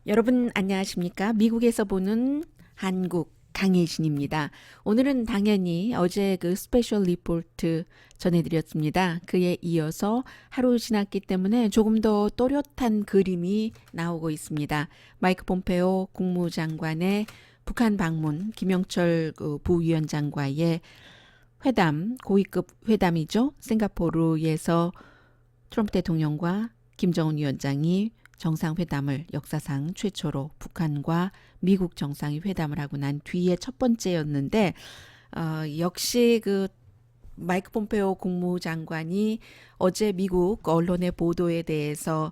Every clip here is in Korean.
여러분 안녕하십니까? 미국에서 보는 한국 강혜신입니다. 오늘은 당연히 어제 그 스페셜 리포트 전해드렸습니다. 그에 이어서 하루 지났기 때문에 조금 더 또렷한 그림이 나오고 있습니다. 마이크 폼페오 국무장관의 북한 방문, 김영철 그 부위원장과의 회담, 고위급 회담이죠. 싱가포르에서 트럼프 대통령과 김정은 위원장이 정상회담을 역사상 최초로 북한과 미국 정상이 회담을 하고 난 뒤에 첫 번째였는데 역시 그 마이크 폼페오 국무장관이 어제 미국 언론의 보도에 대해서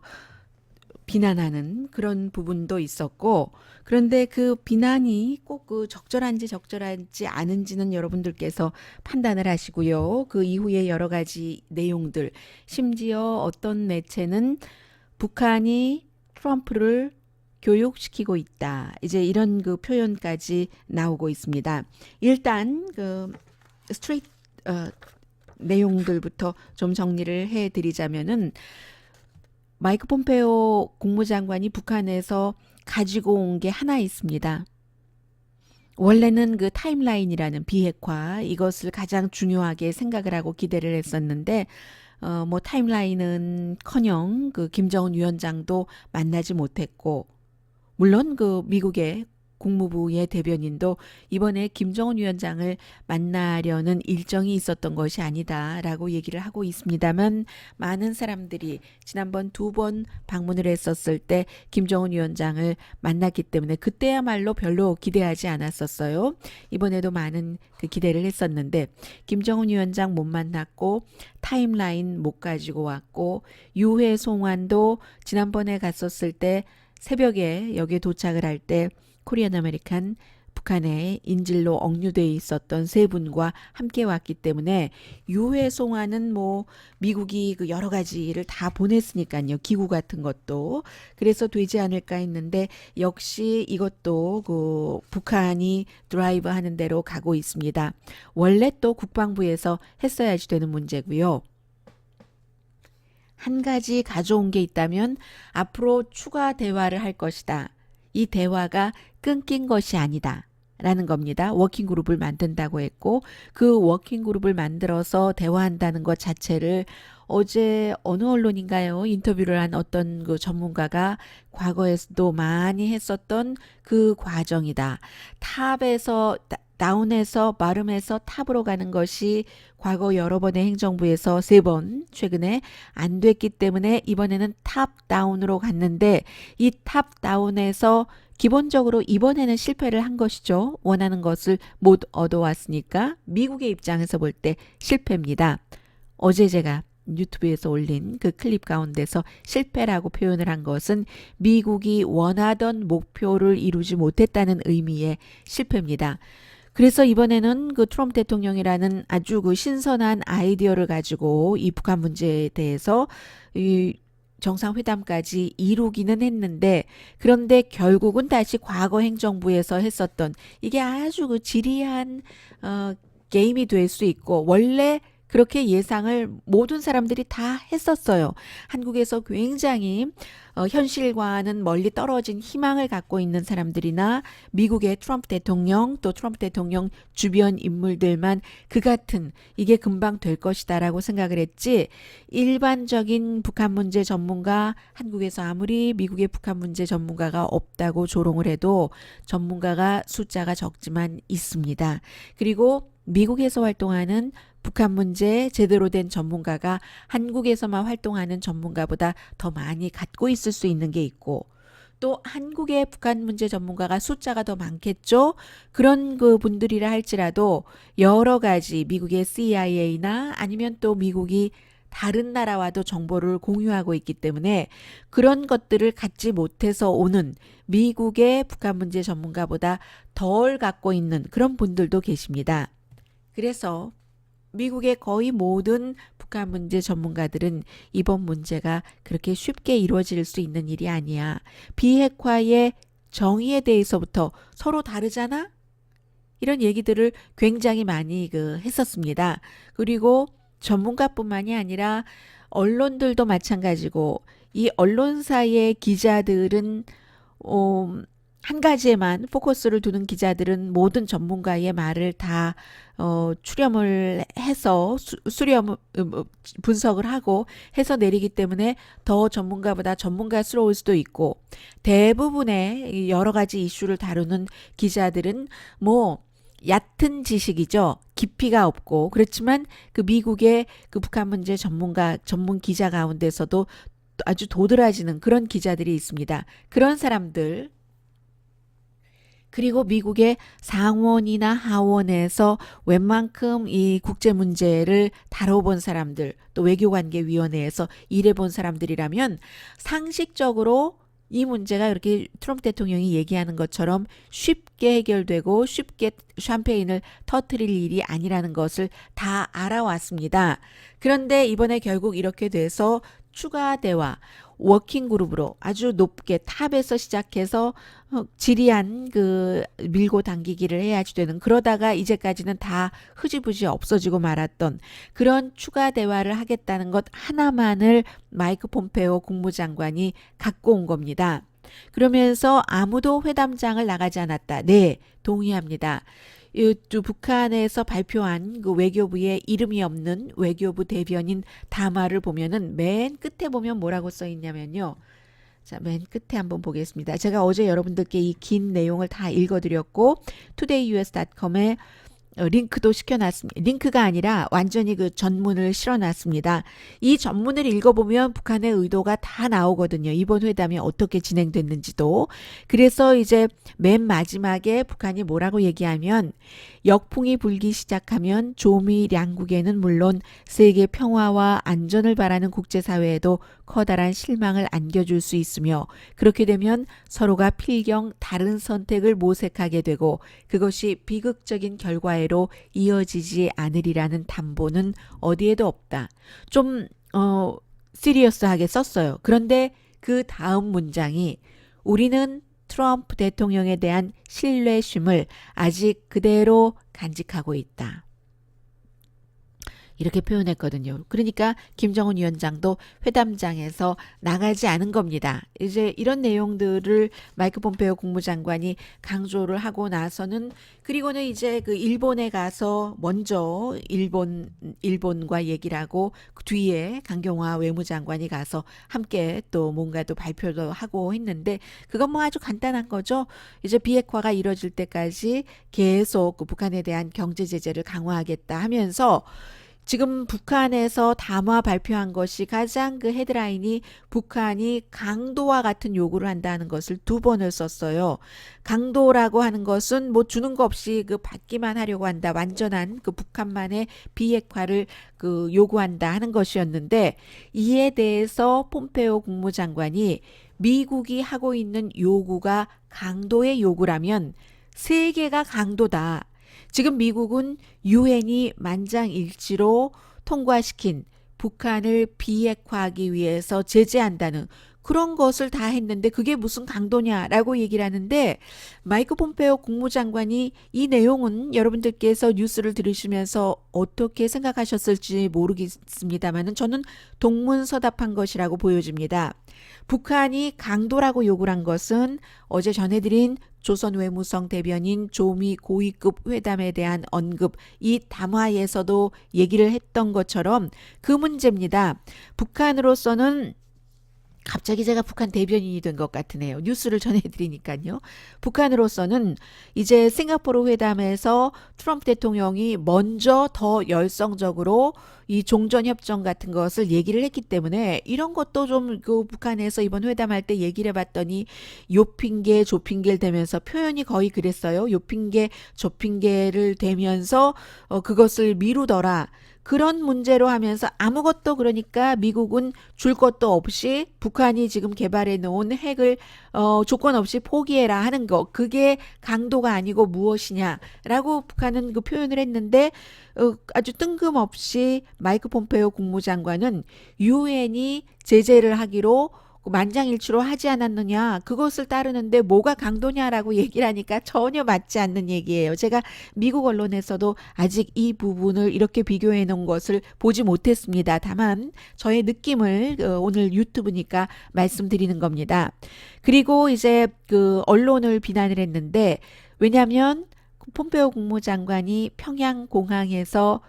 비난하는 그런 부분도 있었고, 그런데 그 비난이 꼭 그 적절한지 않은지는 여러분들께서 판단을 하시고요. 그 이후에 여러 가지 내용들, 심지어 어떤 매체는 북한이 트럼프를 교육시키고 있다. 이제 이런 그 표현까지 나오고 있습니다. 일단 그 스트레이트 내용들부터 좀 정리를 해드리자면은 마이크 폼페오 국무장관이 북한에서 가지고 온 게 하나 있습니다. 원래는 그 타임라인이라는 비핵화 이것을 가장 중요하게 생각을 하고 기대를 했었는데 뭐 타임라인은커녕 그 김정은 위원장도 만나지 못했고 물론 그 미국의 국무부의 대변인도 이번에 김정은 위원장을 만나려는 일정이 있었던 것이 아니다라고 얘기를 하고 있습니다만 많은 사람들이 지난번 2번 방문을 했었을 때 김정은 위원장을 만났기 때문에 그때야말로 별로 기대하지 않았었어요. 이번에도 많은 그 기대를 했었는데 김정은 위원장 못 만났고 타임라인 못 가지고 왔고 유해 송환도 지난번에 갔었을 때 새벽에 여기에 도착을 할 때 코리안 아메리칸 북한에 인질로 억류돼 있었던 세 분과 함께 왔기 때문에 유해 송환은 뭐 미국이 그 여러 가지를 다 보냈으니까요. 기구 같은 것도 그래서 되지 않을까 했는데 역시 이것도 그 북한이 드라이브 하는 대로 가고 있습니다. 원래 또 국방부에서 했어야지 되는 문제고요. 한 가지 가져온 게 있다면 앞으로 추가 대화를 할 것이다. 이 대화가 끊긴 것이 아니다. 라는 겁니다. 워킹그룹을 만든다고 했고 그 워킹그룹을 만들어서 대화한다는 것 자체를 어제 어느 언론인가요? 인터뷰를 한 어떤 그 전문가가 과거에도 많이 했었던 그 과정이다. 탑에서 다운에서 마름에서 탑으로 가는 것이 과거 여러 번의 행정부에서 3번 최근에 안 됐기 때문에 이번에는 탑 다운으로 갔는데 이 탑 다운에서 기본적으로 이번에는 실패를 한 것이죠. 원하는 것을 못 얻어왔으니까 미국의 입장에서 볼 때 실패입니다. 어제 제가 유튜브에서 올린 그 클립 가운데서 실패라고 표현을 한 것은 미국이 원하던 목표를 이루지 못했다는 의미의 실패입니다. 그래서 이번에는 그 트럼프 대통령이라는 아주 그 신선한 아이디어를 가지고 이 북한 문제에 대해서 이 정상회담까지 이루기는 했는데 그런데 결국은 다시 과거 행정부에서 했었던 이게 아주 그 지리한 게임이 될 수 있고 원래 그렇게 예상을 모든 사람들이 다 했었어요. 한국에서 굉장히 현실과는 멀리 떨어진 희망을 갖고 있는 사람들이나 미국의 트럼프 대통령 또 트럼프 대통령 주변 인물들만 그 같은 이게 금방 될 것이다라고 생각을 했지 일반적인 북한 문제 전문가 한국에서 아무리 미국의 북한 문제 전문가가 없다고 조롱을 해도 전문가가 숫자가 적지만 있습니다. 그리고 미국에서 활동하는 북한 문제에 제대로 된 전문가가 한국에서만 활동하는 전문가보다 더 많이 갖고 있을 수 있는 게 있고 또 한국의 북한 문제 전문가가 숫자가 더 많겠죠. 그런 그 분들이라 할지라도 여러 가지 미국의 CIA나 아니면 또 미국이 다른 나라와도 정보를 공유하고 있기 때문에 그런 것들을 갖지 못해서 오는 미국의 북한 문제 전문가보다 덜 갖고 있는 그런 분들도 계십니다. 그래서 미국의 거의 모든 북한 문제 전문가들은 이번 문제가 그렇게 쉽게 이루어질 수 있는 일이 아니야. 비핵화의 정의에 대해서부터 서로 다르잖아? 이런 얘기들을 굉장히 많이 했었습니다. 그리고 전문가뿐만이 아니라 언론들도 마찬가지고 이 언론사의 기자들은 한 가지에만 포커스를 두는 기자들은 모든 전문가의 말을 다 추렴을 해서 수렴 분석을 하고 해서 내리기 때문에 더 전문가보다 전문가스러울 수도 있고, 대부분의 여러 가지 이슈를 다루는 기자들은 뭐 얕은 지식이죠. 깊이가 없고, 그렇지만 그 미국의 그 북한 문제 전문 기자 가운데서도 아주 도드라지는 그런 기자들이 있습니다. 그런 사람들, 그리고 미국의 상원이나 하원에서 웬만큼 이 국제 문제를 다뤄본 사람들, 또 외교관계위원회에서 일해본 사람들이라면 상식적으로 이 문제가 이렇게 트럼프 대통령이 얘기하는 것처럼 쉽게 해결되고 쉽게 샴페인을 터뜨릴 일이 아니라는 것을 다 알아왔습니다. 그런데 이번에 결국 이렇게 돼서 추가 대화, 워킹 그룹으로 아주 높게 탑에서 시작해서 지리한 그 밀고 당기기를 해야지 되는, 그러다가 이제까지는 다 흐지부지 없어지고 말았던 그런 추가 대화를 하겠다는 것 하나만을 마이크 폼페오 국무장관이 갖고 온 겁니다. 그러면서 아무도 회담장을 나가지 않았다. 네, 동의합니다. 또 북한에서 발표한 그 외교부에 이름이 없는 외교부 대변인 담화를 보면은 맨 끝에 보면 뭐라고 써 있냐면요. 자, 맨 끝에 한번 보겠습니다. 제가 어제 여러분들께 이 긴 내용을 다 읽어드렸고, todayus.com에 링크도 시켜놨습니다. 링크가 아니라 완전히 그 전문을 실어놨습니다. 이 전문을 읽어보면 북한의 의도가 다 나오거든요. 이번 회담이 어떻게 진행됐는지도. 그래서 이제 맨 마지막에 북한이 뭐라고 얘기하면, 역풍이 불기 시작하면 조미 양국에는 물론 세계 평화와 안전을 바라는 국제사회에도 커다란 실망을 안겨줄 수 있으며, 그렇게 되면 서로가 필경 다른 선택을 모색하게 되고 그것이 비극적인 결과로 이어지지 않으리라는 담보는 어디에도 없다. 좀 시리어스하게 썼어요. 그런데 그 다음 문장이, 우리는 트럼프 대통령에 대한 신뢰심을 아직 그대로 간직하고 있다. 이렇게 표현했거든요. 그러니까 김정은 위원장도 회담장에서 나가지 않은 겁니다. 이제 이런 내용들을 마이크 폼페오 국무장관이 강조를 하고 나서는, 그리고는 이제 그 일본에 가서 먼저 일본과 얘기를 하고 그 뒤에 강경화 외무장관이 가서 함께 또 뭔가 또 발표도 하고 했는데, 그건 뭐 아주 간단한 거죠. 이제 비핵화가 이뤄질 때까지 계속 그 북한에 대한 경제 제재를 강화하겠다 하면서, 지금 북한에서 담화 발표한 것이 가장 그 헤드라인이 북한이 강도와 같은 요구를 한다는 것을 2번을 썼어요. 강도라고 하는 것은 뭐 주는 거 없이 그 받기만 하려고 한다. 완전한 그 북한만의 비핵화를 그 요구한다 하는 것이었는데, 이에 대해서 폼페오 국무장관이 미국이 하고 있는 요구가 강도의 요구라면 세계가 강도다. 지금 미국은 유엔이 만장일치로 통과시킨 북한을 비핵화하기 위해서 제재한다는 그런 것을 다 했는데 그게 무슨 강도냐라고 얘기를 하는데, 마이크 폼페오 국무장관이 이 내용은 여러분들께서 뉴스를 들으시면서 어떻게 생각하셨을지 모르겠습니다만 저는 동문서답한 것이라고 보여집니다. 북한이 강도라고 요구를 한 것은 어제 전해드린 조선 외무성 대변인 조미 고위급 회담에 대한 언급, 이 담화에서도 얘기를 했던 것처럼 그 문제입니다. 북한으로서는, 갑자기 제가 북한 대변인이 된 것 같으네요. 뉴스를 전해드리니까요. 북한으로서는 이제 싱가포르 회담에서 트럼프 대통령이 먼저 더 열성적으로 이 종전협정 같은 것을 얘기를 했기 때문에 이런 것도 좀 그 북한에서 이번 회담할 때 얘기를 해봤더니 요핑계 조핑계를 대면서 표현이 거의 그랬어요. 요핑계 조핑계를 대면서 그것을 미루더라. 그런 문제로 하면서 아무것도, 그러니까 미국은 줄 것도 없이 북한이 지금 개발해 놓은 핵을 조건 없이 포기해라 하는 거, 그게 강도가 아니고 무엇이냐라고 북한은 그 표현을 했는데, 아주 뜬금없이 마이크 폼페오 국무장관은 유엔이 제재를 하기로 만장일치로 하지 않았느냐, 그것을 따르는데 뭐가 강도냐라고 얘기를 하니까 전혀 맞지 않는 얘기예요. 제가 미국 언론에서도 아직 이 부분을 이렇게 비교해 놓은 것을 보지 못했습니다. 다만 저의 느낌을 오늘 유튜브니까 말씀드리는 겁니다. 그리고 이제 그 언론을 비난을 했는데, 왜냐하면 폼페오 국무장관이 평양 공항에서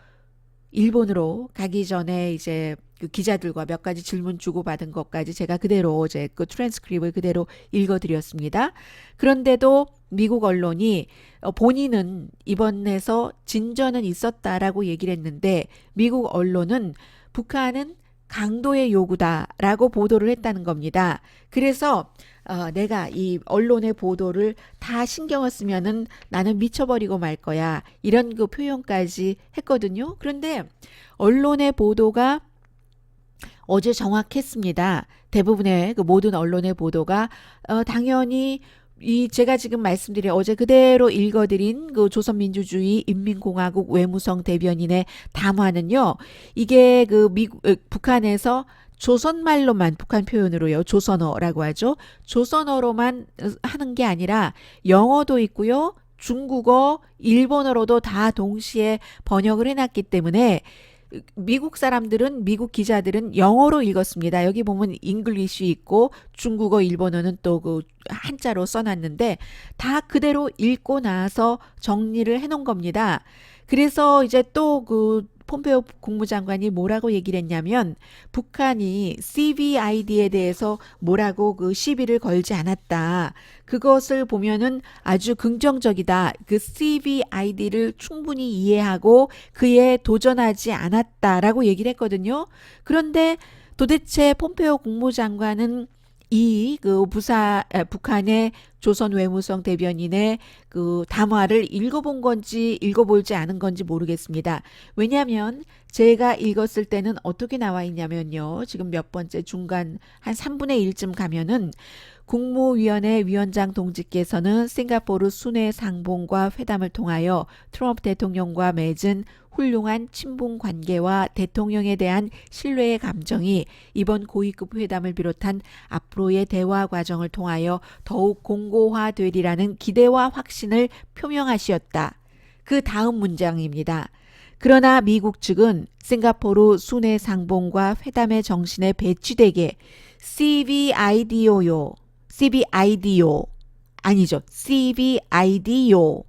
일본으로 가기 전에 이제 그 기자들과 몇 가지 질문 주고받은 것까지 제가 그대로 이제 그 트랜스크립을 그대로 읽어드렸습니다. 그런데도 미국 언론이 본인은 이번에서 진전은 있었다라고 얘기를 했는데, 미국 언론은 북한은 강도의 요구다라고 보도를 했다는 겁니다. 그래서 내가 이 언론의 보도를 다 신경을 쓰면은 나는 미쳐버리고 말 거야, 이런 그 표현까지 했거든요. 그런데 언론의 보도가 어제 정확했습니다. 대부분의 그 모든 언론의 보도가 당연히 이 제가 지금 말씀드린 어제 그대로 읽어드린 그 조선민주주의 인민공화국 외무성 대변인의 담화는요, 이게 그 북한에서 조선말로만, 북한 표현으로요, 조선어라고 하죠. 조선어로만 하는 게 아니라 영어도 있고요, 중국어, 일본어로도 다 동시에 번역을 해놨기 때문에 미국 사람들은, 미국 기자들은 영어로 읽었습니다. 여기 보면 잉글리시 있고 중국어, 일본어는 또 그 한자로 써놨는데 다 그대로 읽고 나서 정리를 해놓은 겁니다. 그래서 이제 또 그 폼페오 국무장관이 뭐라고 얘기를 했냐면, 북한이 CVID에 대해서 뭐라고 그 시비를 걸지 않았다. 그것을 보면은 아주 긍정적이다. 그 CVID를 충분히 이해하고 그에 도전하지 않았다라고 얘기를 했거든요. 그런데 도대체 폼페오 국무장관은 이 그 북한의 조선 외무성 대변인의 그 담화를 읽어본 건지 읽어보지 않은 건지 모르겠습니다. 왜냐하면 제가 읽었을 때는 어떻게 나와 있냐면요, 지금 몇 번째 중간 한 3분의 1쯤 가면은 국무위원회 위원장 동지께서는 싱가포르 순회 상봉과 회담을 통하여 트럼프 대통령과 맺은 훌륭한 친분 관계와 대통령에 대한 신뢰의 감정이 이번 고위급 회담을 비롯한 앞으로의 대화 과정을 통하여 더욱 공고화되리라는 기대와 확신을 표명하시었다. 그 다음 문장입니다. 그러나 미국 측은 싱가포르 순회 상봉과 회담의 정신에 배치되게 CVIDO요. CVIDO 아니죠. CVID요.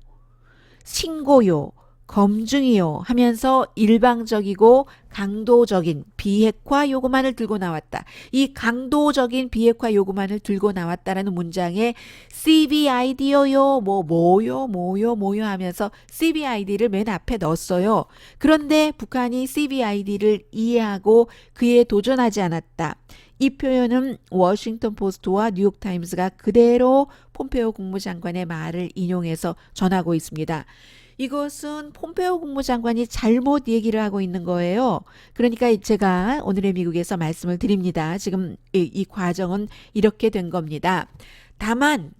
신고요. 검증이요 하면서 일방적이고 강도적인 비핵화 요구만을 들고 나왔다. 이 강도적인 비핵화 요구만을 들고 나왔다라는 문장에 CVID요 뭐요 하면서 CVID를 맨 앞에 넣었어요. 그런데 북한이 CVID를 이해하고 그에 도전하지 않았다. 이 표현은 워싱턴 포스트와 뉴욕타임스가 그대로 폼페오 국무장관의 말을 인용해서 전하고 있습니다. 이것은 폼페오 국무장관이 잘못 얘기를 하고 있는 거예요. 그러니까 제가 오늘의 미국에서 말씀을 드립니다. 지금 이 과정은 이렇게 된 겁니다. 다만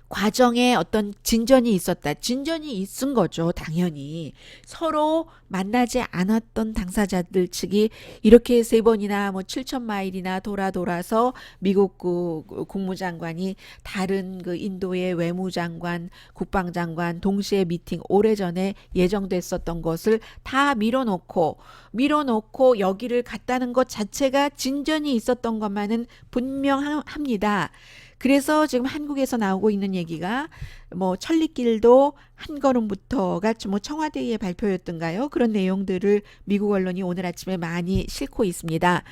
과정에 어떤 진전이 있었다. 진전이 있은 거죠. 당연히. 서로 만나지 않았던 당사자들 측이 이렇게 3번이나 뭐 7,000마일이나 돌아서 미국 그 국무장관이 다른 그 인도의 외무장관, 국방장관 동시에 미팅 오래전에 예정됐었던 것을 다 밀어놓고 여기를 갔다는 것 자체가 진전이 있었던 것만은 분명합니다. 그래서 지금 한국에서 나오고 있는 얘기가 뭐 천리길도 한 걸음부터가 뭐 청와대의 발표였던가요? 그런 내용들을 미국 언론이 오늘 아침에 많이 싣고 있습니다.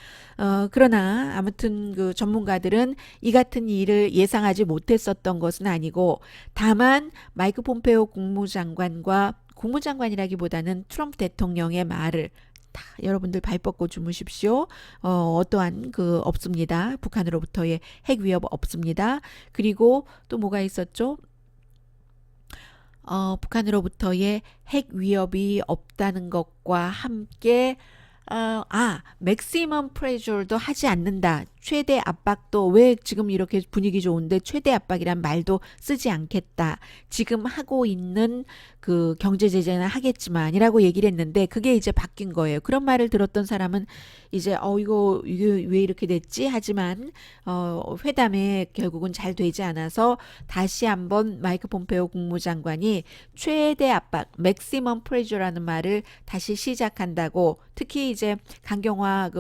그러나 아무튼 그 전문가들은 이 같은 일을 예상하지 못했었던 것은 아니고, 다만 마이크 폼페오 국무장관이라기보다는 트럼프 대통령의 말을 다 여러분들 발 뻗고 주무십시오. 어떠한 그 없습니다. 북한으로부터의 핵 위협 없습니다. 그리고 또 뭐가 있었죠? 북한으로부터의 핵 위협이 없다는 것과 함께 맥시멈 프레셔도 하지 않는다. 최대 압박도 왜 지금 이렇게 분위기 좋은데 최대 압박이란 말도 쓰지 않겠다. 지금 하고 있는 그 경제 제재는 하겠지만이라고 얘기를 했는데 그게 이제 바뀐 거예요. 그런 말을 들었던 사람은 이제 이게 왜 이렇게 됐지? 하지만 회담에 결국은 잘 되지 않아서 다시 한번 마이크 폼페오 국무장관이 최대 압박, maximum pressure라는 말을 다시 시작한다고 특히 이제 강경화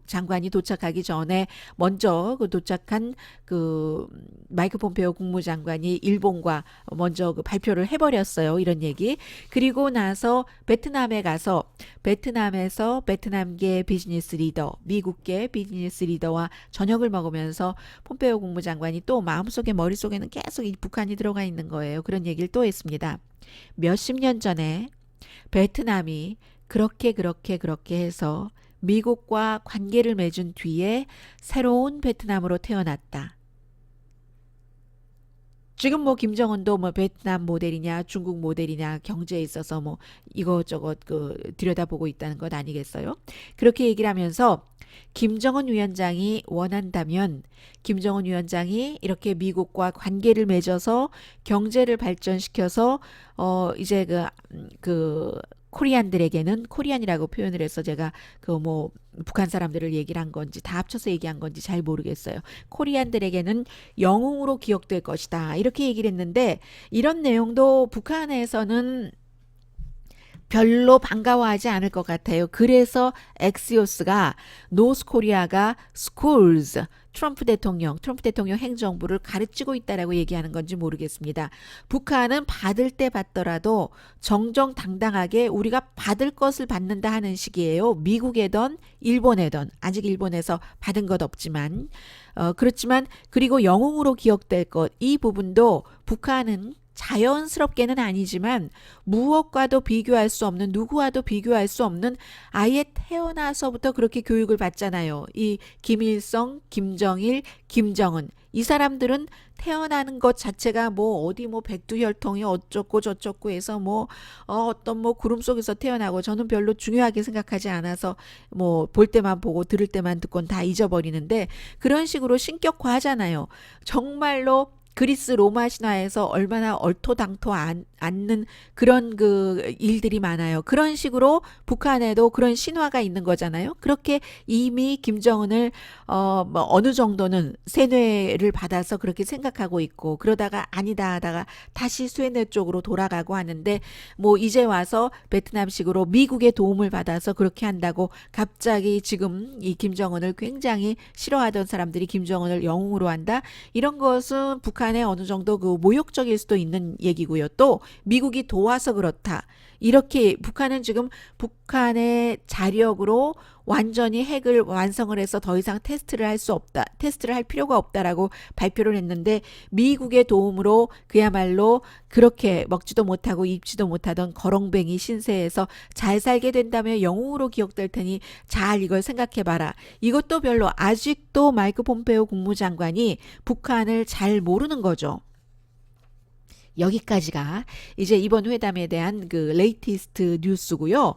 장관이 도착하기 전에 먼저 도착한 그 마이크 폼페오 국무장관이 일본과 먼저 그 발표를 해버렸어요. 이런 얘기. 그리고 나서 베트남에 가서 베트남에서 베트남계 비즈니스 리더, 미국계 비즈니스 리더와 저녁을 먹으면서 폼페오 국무장관이 또 마음속에 머릿속에는 계속 이 북한이 들어가 있는 거예요. 그런 얘기를 또 했습니다. 몇십 년 전에 베트남이 그렇게 해서 미국과 관계를 맺은 뒤에 새로운 베트남으로 태어났다. 지금 뭐 김정은도 뭐 베트남 모델이냐 중국 모델이냐 경제에 있어서 뭐 이것저것 들여다보고 있다는 것 아니겠어요? 그렇게 얘기를 하면서 김정은 위원장이 원한다면 김정은 위원장이 이렇게 미국과 관계를 맺어서 경제를 발전시켜서 이제 코리안들에게는 코리안이라고 표현을 해서 제가 북한 사람들을 얘기를 한 건지 다 합쳐서 얘기한 건지 잘 모르겠어요. 코리안들에게는 영웅으로 기억될 것이다. 이렇게 얘기를 했는데 이런 내용도 북한에서는 별로 반가워하지 않을 것 같아요. 그래서 엑시오스가 노스코리아가 schools 트럼프 대통령 행정부를 가르치고 있다라고 얘기하는 건지 모르겠습니다. 북한은 받을 때 받더라도 정정당당하게 우리가 받을 것을 받는다 하는 식이에요. 미국에든 일본에든 아직 일본에서 받은 것 없지만 그렇지만 그리고 영웅으로 기억될 것 이 부분도 북한은 자연스럽게는 아니지만 무엇과도 비교할 수 없는 누구와도 비교할 수 없는 아예 태어나서부터 그렇게 교육을 받잖아요. 이 김일성, 김정일, 김정은 이 사람들은 태어나는 것 자체가 어디 백두혈통이 어쩌고 저쩌고 해서 어떤 구름 속에서 태어나고 저는 별로 중요하게 생각하지 않아서 볼 때만 보고 들을 때만 듣곤 다 잊어버리는데 그런 식으로 신격화하잖아요. 정말로 그리스 로마 신화에서 얼마나 얼토당토 않는 그런 일들이 많아요. 그런 식으로 북한에도 그런 신화가 있는 거잖아요. 그렇게 이미 김정은을 어느 정도는 세뇌를 받아서 그렇게 생각하고 있고 그러다가 아니다 하다가 다시 세뇌 쪽으로 돌아가고 하는데 이제 와서 베트남식으로 미국의 도움을 받아서 그렇게 한다고 갑자기 지금 이 김정은을 굉장히 싫어하던 사람들이 김정은을 영웅으로 한다. 이런 것은 북한에 어느 정도 모욕적일 수도 있는 얘기고요. 또 미국이 도와서 그렇다. 이렇게 북한은 지금 북한의 자력으로 완전히 핵을 완성을 해서 더 이상 테스트를 할 수 없다. 테스트를 할 필요가 없다라고 발표를 했는데 미국의 도움으로 그야말로 그렇게 먹지도 못하고 입지도 못하던 거렁뱅이 신세에서 잘 살게 된다면 영웅으로 기억될 테니 잘 이걸 생각해봐라. 이것도 별로 아직도 마이크 폼페오 국무장관이 북한을 잘 모르는 거죠. 여기까지가 이제 이번 회담에 대한 레이티스트 뉴스고요.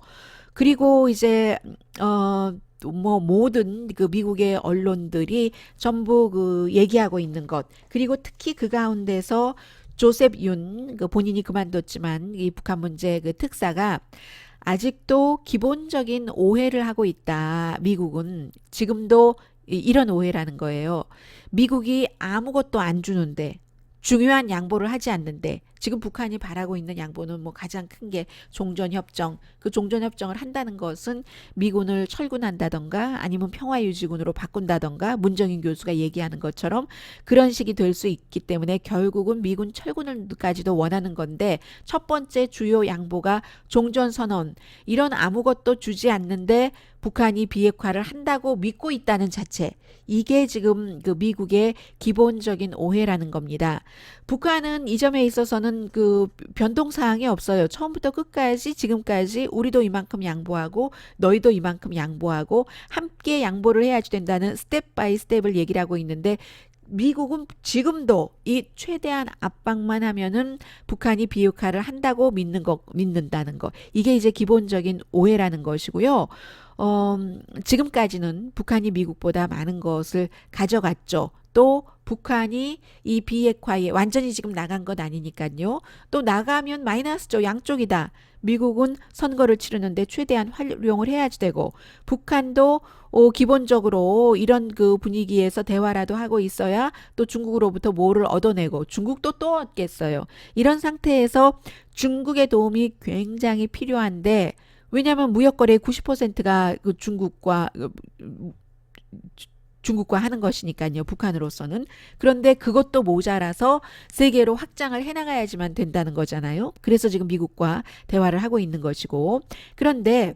그리고 이제 모든 미국의 언론들이 전부 얘기하고 있는 것 그리고 특히 그 가운데서 조셉 윤 본인이 그만뒀지만 이 북한 문제 특사가 아직도 기본적인 오해를 하고 있다. 미국은 지금도 이런 오해라는 거예요. 미국이 아무것도 안 주는데 중요한 양보를 하지 않는데 지금 북한이 바라고 있는 양보는 가장 큰 게 종전협정. 그 종전협정을 한다는 것은 미군을 철군한다던가 아니면 평화유지군으로 바꾼다던가 문정인 교수가 얘기하는 것처럼 그런 식이 될 수 있기 때문에 결국은 미군 철군을까지도 원하는 건데 첫 번째 주요 양보가 종전선언. 이런 아무것도 주지 않는데 북한이 비핵화를 한다고 믿고 있다는 자체. 이게 지금 미국의 기본적인 오해라는 겁니다. 북한은 이 점에 있어서는 변동사항이 없어요. 처음부터 끝까지 지금까지 우리도 이만큼 양보하고 너희도 이만큼 양보하고 함께 양보를 해야지 된다는 스텝 바이 스텝을 얘기를 하고 있는데 미국은 지금도 이 최대한 압박만 하면은 북한이 비핵화를 한다고 믿는다는 거. 이게 이제 기본적인 오해라는 것이고요. 지금까지는 북한이 미국보다 많은 것을 가져갔죠. 또 북한이 이 비핵화에 완전히 지금 나간 것 아니니까요. 또 나가면 마이너스죠. 양쪽이다. 미국은 선거를 치르는데 최대한 활용을 해야지 되고, 북한도 기본적으로 이런 그 분위기에서 대화라도 하고 있어야 또 중국으로부터 뭐를 얻어내고, 중국도 또 얻겠어요. 이런 상태에서 중국의 도움이 굉장히 필요한데, 왜냐하면 무역거래의 90%가 그 중국과 하는 것이니까요. 북한으로서는. 그런데 그것도 모자라서 세계로 확장을 해나가야지만 된다는 거잖아요. 그래서 지금 미국과 대화를 하고 있는 것이고. 그런데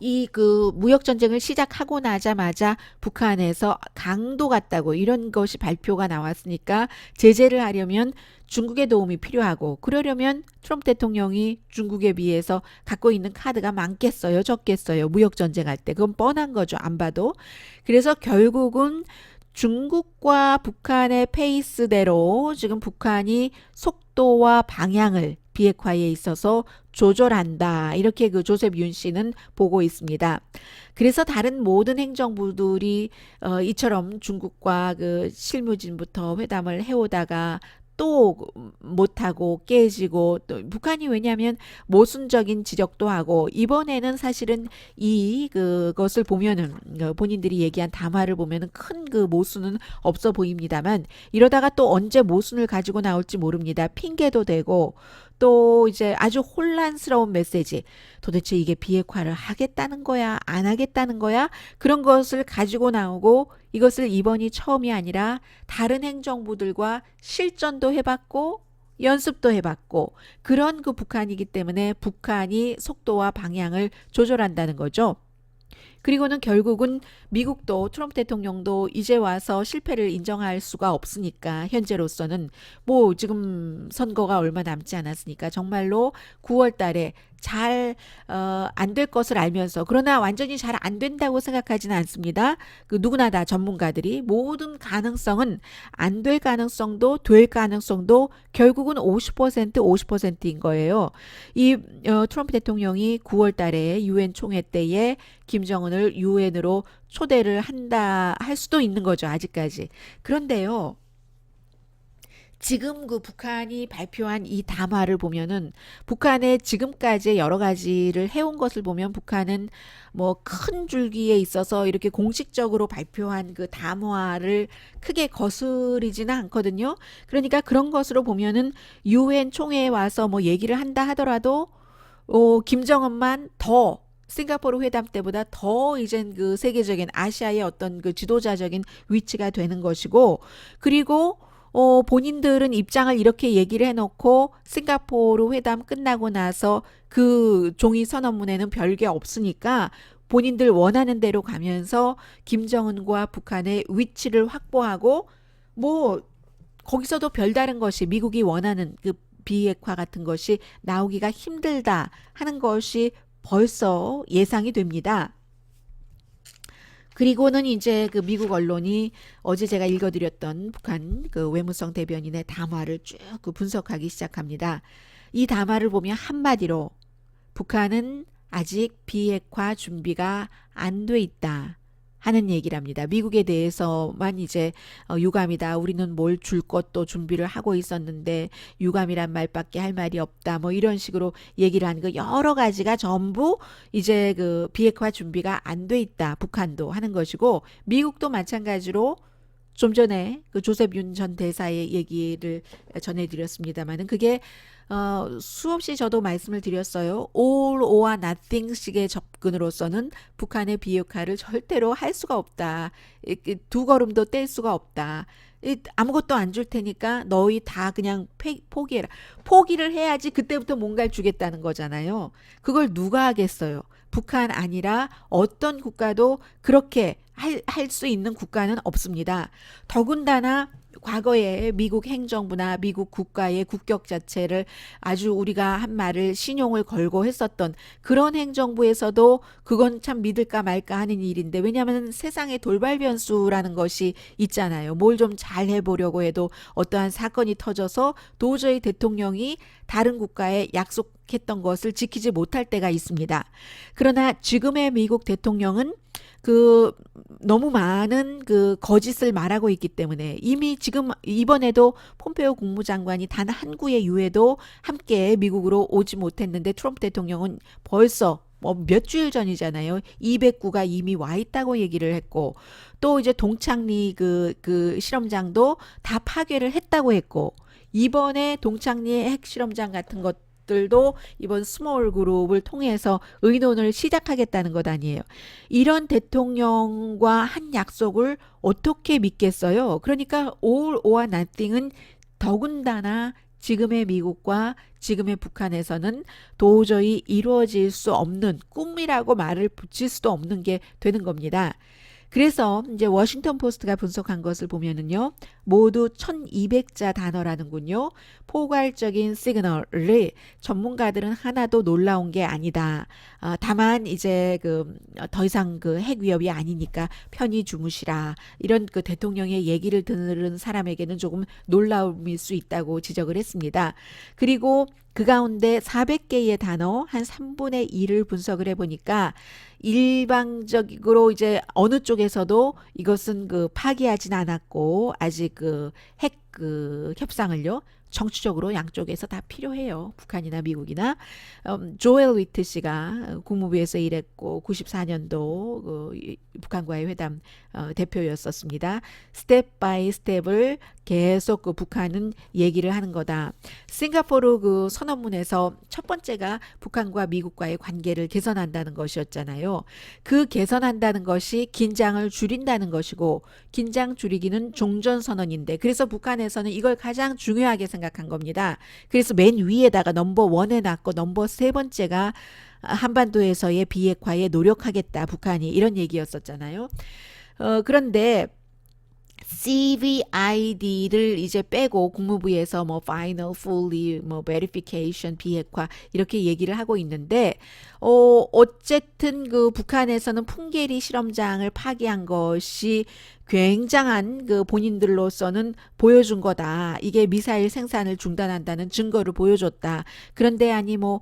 이 그 무역 전쟁을 시작하고 나자마자 북한에서 강도 같다고 이런 것이 발표가 나왔으니까 제재를 하려면 중국의 도움이 필요하고, 그러려면 트럼프 대통령이 중국에 비해서 갖고 있는 카드가 많겠어요, 적겠어요? 무역 전쟁할 때 그건 뻔한 거죠, 안 봐도. 그래서 결국은 중국과 북한의 페이스대로 지금 북한이 속도와 방향을 비핵화에 있어서 조절한다. 이렇게 그 조셉 윤 씨는 보고 있습니다. 그래서 다른 모든 행정부들이 이처럼 중국과 그 실무진부터 회담을 해오다가 또 못하고 깨지고, 또 북한이 왜냐하면 모순적인 지적도 하고, 이번에는 사실은 이 그것을 보면은 본인들이 얘기한 담화를 보면은 큰 그 모순은 없어 보입니다만, 이러다가 또 언제 모순을 가지고 나올지 모릅니다. 핑계도 되고, 또 이제 아주 혼란스러운 메시지, 도대체 이게 비핵화를 하겠다는 거야 안 하겠다는 거야, 그런 것을 가지고 나오고, 이것을 이번이 처음이 아니라 다른 행정부들과 실전도 해봤고 연습도 해봤고, 그런 그 북한이기 때문에 북한이 속도와 방향을 조절한다는 거죠. 그리고는 결국은 미국도 트럼프 대통령도 이제 와서 실패를 인정할 수가 없으니까, 현재로서는 뭐 지금 선거가 얼마 남지 않았으니까 정말로 9월 달에 잘 안 될 것을 알면서, 그러나 완전히 잘 안 된다고 생각하지는 않습니다. 그 누구나 다 전문가들이 모든 가능성은, 안 될 가능성도 될 가능성도 결국은 50% 50%인 거예요. 이 트럼프 대통령이 9월 달에 유엔 총회 때에 김정은을 유엔으로 초대를 한다 할 수도 있는 거죠, 아직까지. 그런데요, 지금 그 북한이 발표한 이 담화를 보면은, 북한의 지금까지 여러 가지를 해온 것을 보면, 북한은 뭐 큰 줄기에 있어서 이렇게 공식적으로 발표한 그 담화를 크게 거스르지는 않거든요. 그러니까 그런 것으로 보면은 유엔 총회에 와서 뭐 얘기를 한다 하더라도 김정은만 더 싱가포르 회담 때보다 더 이젠 그 세계적인 아시아의 어떤 그 지도자적인 위치가 되는 것이고, 그리고 본인들은 입장을 이렇게 얘기를 해놓고 싱가포르 회담 끝나고 나서 그 종이 선언문에는 별게 없으니까 본인들 원하는 대로 가면서 김정은과 북한의 위치를 확보하고, 뭐 거기서도 별다른 것이, 미국이 원하는 그 비핵화 같은 것이 나오기가 힘들다 하는 것이 벌써 예상이 됩니다. 그리고는 이제 그 미국 언론이 어제 제가 읽어드렸던 북한 그 외무성 대변인의 담화를 쭉 그 분석하기 시작합니다. 이 담화를 보면 한마디로 북한은 아직 비핵화 준비가 안 돼 있다 하는 얘기를 합니다. 미국에 대해서만 이제 유감이다, 우리는 뭘 줄 것도 준비를 하고 있었는데 유감이란 말밖에 할 말이 없다, 뭐 이런 식으로 얘기를 하는 거, 여러 가지가 전부 이제 그 비핵화 준비가 안 돼 있다, 북한도 하는 것이고, 미국도 마찬가지로 좀 전에 그 조셉 윤 전 대사의 얘기를 전해드렸습니다만은, 그게 수없이 저도 말씀을 드렸어요. all or nothing 식의 접근으로서는 북한의 비핵화를 절대로 할 수가 없다. 두 걸음도 뗄 수가 없다. 아무것도 안 줄 테니까 너희 다 그냥 포기해라. 포기를 해야지 그때부터 뭔가를 주겠다는 거잖아요. 그걸 누가 하겠어요? 북한 아니라 어떤 국가도 그렇게 할 수 있는 국가는 없습니다. 더군다나 과거에 미국 행정부나 미국 국가의 국격 자체를 아주 우리가 한 말을 신용을 걸고 했었던 그런 행정부에서도 그건 참 믿을까 말까 하는 일인데, 왜냐하면 세상에 돌발 변수라는 것이 있잖아요. 뭘 좀 잘 해보려고 해도 어떠한 사건이 터져서 도저히 대통령이 다른 국가에 약속했던 것을 지키지 못할 때가 있습니다. 그러나 지금의 미국 대통령은 그 너무 많은 그 거짓을 말하고 있기 때문에 이미 지금 이번에도 폼페오 국무장관이 단 한 구의 유해도 함께 미국으로 오지 못했는데, 트럼프 대통령은 벌써 뭐 몇 주일 전이잖아요. 200구가 이미 와 있다고 얘기를 했고, 또 이제 동창리 그 실험장도 다 파괴를 했다고 했고, 이번에 동창리의 핵실험장 같은 것들도 이번 스몰 그룹을 통해서 의논을 시작하겠다는 것 아니에요. 이런 대통령과 한 약속을 어떻게 믿겠어요? 그러니까 all or nothing은 더군다나 지금의 미국과 지금의 북한에서는 도저히 이루어질 수 없는, 꿈이라고 말을 붙일 수도 없는 게 되는 겁니다. 그래서 이제 워싱턴 포스트가 분석한 것을 보면은요, 모두 1200자 단어라는군요. 포괄적인 시그널을 전문가들은 하나도 놀라운 게 아니다. 다만 이제 더 이상 그 핵 위협이 아니니까 편히 주무시라. 이런 그 대통령의 얘기를 들은 사람에게는 조금 놀라움일 수 있다고 지적을 했습니다. 그리고 그 가운데 400개의 단어 한 3분의 1을 분석을 해보니까 일방적으로 이제 어느 쪽에서도 이것은 그 파기하진 않았고, 아직 그 핵 그 협상을요, 정치적으로 양쪽에서 다 필요해요. 북한이나 미국이나. 조엘 위트 씨가 국무부에서 일했고 94년도 북한과의 회담 대표였었습니다. 스텝 바이 스텝을 계속 그 북한은 얘기를 하는 거다. 싱가포르 그 선언문에서 첫 번째가 북한과 미국과의 관계를 개선한다는 것이었잖아요. 그 개선한다는 것이 긴장을 줄인다는 것이고, 긴장 줄이기는 종전선언인데, 그래서 북한에서는 이걸 가장 중요하게 생각한 겁니다. 그래서 맨 위에다가 넘버 원에 놨고, 넘버 세 번째가 한반도에서의 비핵화에 노력하겠다 북한이, 이런 얘기였었잖아요. 그런데 CVID를 이제 빼고 국무부에서 뭐 final, fully, 뭐 verification, 비핵화 이렇게 얘기를 하고 있는데, 어쨌든 그 북한에서는 풍계리 실험장을 파기한 것이 굉장한 그 본인들로서는 보여준 거다. 이게 미사일 생산을 중단한다는 증거를 보여줬다. 그런데 아니 뭐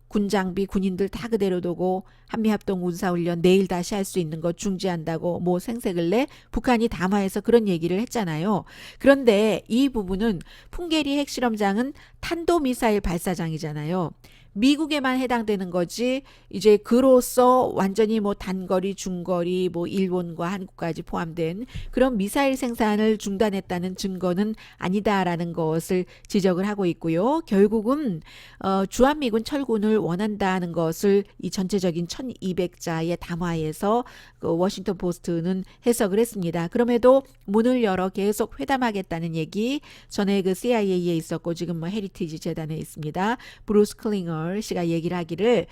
군 장비, 군인들 다 그대로 두고 한미합동 군사훈련 내일 다시 할 수 있는 거 중지한다고 뭐 생색을 내 북한이 담화해서 그런 얘기를 했잖아요. 그런데 이 부분은 풍계리 핵실험장은 탄도미사일 발사장이잖아요. 미국에만 해당되는 거지, 이제 그로써 완전히 뭐 단거리, 중거리, 뭐 일본과 한국까지 포함된 그런 미사일 생산을 중단했다는 증거는 아니다라는 것을 지적을 하고 있고요. 결국은 주한미군 철군을 원한다는 것을 이 전체적인 1200자의 담화에서 그 워싱턴 포스트는 해석을 했습니다. 그럼에도 문을 열어 계속 회담하겠다는 얘기, 전에 그 CIA에 있었고 지금 뭐 헤리티지 재단에 있습니다. 브루스 클링어 씨가 얘기를 하기를,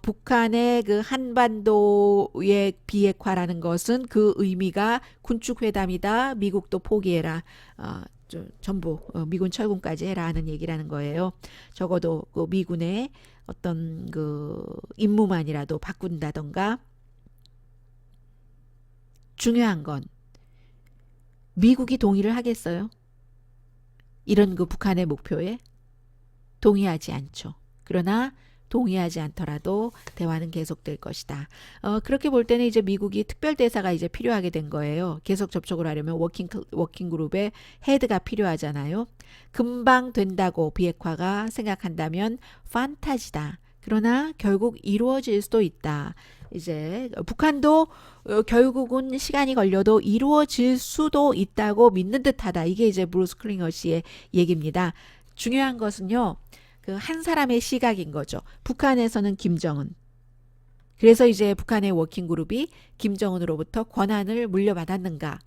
북한의 그 한반도의 비핵화라는 것은 그 의미가 군축회담이다. 미국도 포기해라. 전부 미군 철군까지 해라 하는 얘기라는 거예요. 적어도 그 미군의 어떤 그 임무만이라도 바꾼다던가. 중요한 건 미국이 동의를 하겠어요? 이런 그 북한의 목표에 동의하지 않죠. 그러나 동의하지 않더라도 대화는 계속될 것이다. 그렇게 볼 때는 이제 미국이 특별대사가 이제 필요하게 된 거예요. 계속 접촉을 하려면 워킹 그룹의 헤드가 필요하잖아요. 금방 된다고 비핵화가 생각한다면 판타지다. 그러나 결국 이루어질 수도 있다. 이제 북한도 결국은 시간이 걸려도 이루어질 수도 있다고 믿는 듯하다. 이게 이제 브루스 클링어 씨의 얘기입니다. 중요한 것은요, 그 한 사람의 시각인 거죠. 북한에서는 김정은. 그래서 이제 북한의 워킹 그룹이 김정은으로부터 권한을 물려받았는가?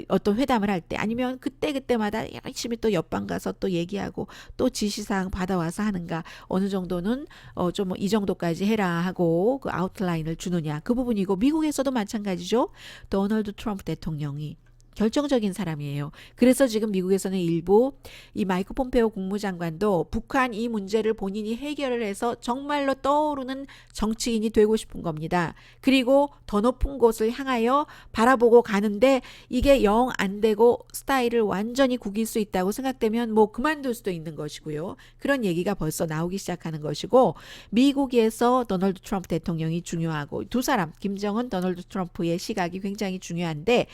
어떤 회담을 할 때 아니면 그때마다 열심히 또 옆방 가서 또 얘기하고 또 지시사항 받아와서 하는가 어느 정도는 좀 뭐 이 정도까지 해라 하고 그 아웃라인을 주느냐 그 부분이고 미국에서도 마찬가지죠. 도널드 트럼프 대통령이 결정적인 사람이에요. 그래서 지금 미국에서는 일부 이 마이크 폼페오 국무장관도 북한 이 문제를 본인이 해결을 해서 정말로 떠오르는 정치인이 되고 싶은 겁니다. 그리고 더 높은 곳을 향하여 바라보고 가는데 이게 영 안 되고 스타일을 완전히 구길 수 있다고 생각되면 뭐 그만둘 수도 있는 것이고요. 그런 얘기가 벌써 나오기 시작하는 것이고 미국에서 도널드 트럼프 대통령이 중요하고 두 사람 김정은 도널드 트럼프의 시각이 굉장히 중요한데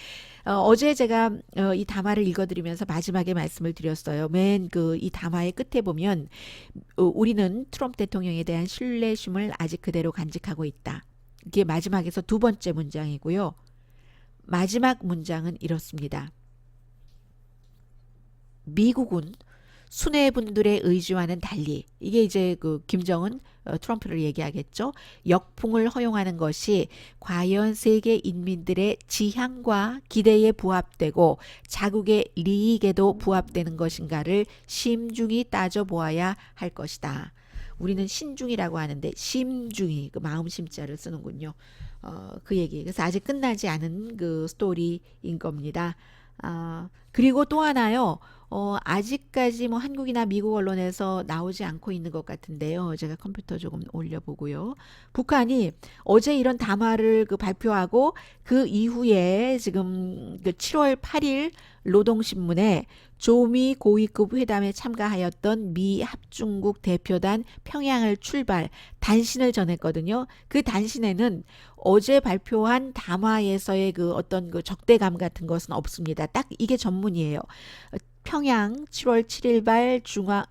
어제 제가 이 담화를 읽어드리면서 마지막에 말씀을 드렸어요. 맨 그 이 담화의 끝에 보면 우리는 트럼프 대통령에 대한 신뢰심을 아직 그대로 간직하고 있다. 이게 마지막에서 두 번째 문장이고요. 마지막 문장은 이렇습니다. 미국은 수뇌분들의 의지와는 달리 이게 이제 그 김정은 트럼프를 얘기하겠죠. 역풍을 허용하는 것이 과연 세계 인민들의 지향과 기대에 부합되고 자국의利益에도 부합되는 것인가를 심중히 따져보아야 할 것이다. 우리는 신중이라고 하는데 심중이 그 마음 심자를 쓰는군요. 그 얘기. 그래서 아직 끝나지 않은 그 스토리인 겁니다. 그리고 또 하나요. 아직까지 뭐 한국이나 미국 언론에서 나오지 않고 있는 것 같은데요. 제가 컴퓨터 조금 올려보고요. 북한이 어제 이런 담화를 그 발표하고 그 이후에 지금 그 7월 8일 노동신문에 조미 고위급 회담에 참가하였던 미 합중국 대표단 평양을 출발 단신을 전했거든요. 그 단신에는 어제 발표한 담화에서의 그 어떤 그 적대감 같은 것은 없습니다. 딱 이게 전문이에요. 평양 7월 7일발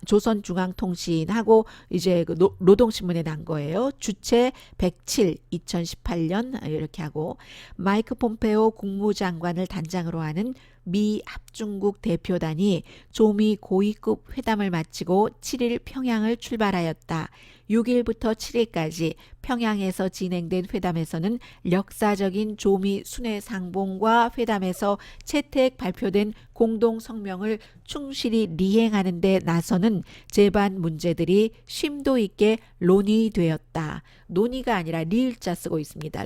조선중앙통신하고 이제 그 노동신문에 난 거예요. 주체 107 2018년 이렇게 하고 마이크 폼페오 국무장관을 단장으로 하는 미 합중국 대표단이 조미 고위급 회담을 마치고 7일 평양을 출발하였다. 6일부터 7일까지 평양에서 진행된 회담에서는 역사적인 조미 순회 상봉과 회담에서 채택 발표된 공동 성명을 충실히 리행하는 데 나서는 제반 문제들이 심도 있게 논의되었다. 논의가 아니라 리을자 쓰고 있습니다.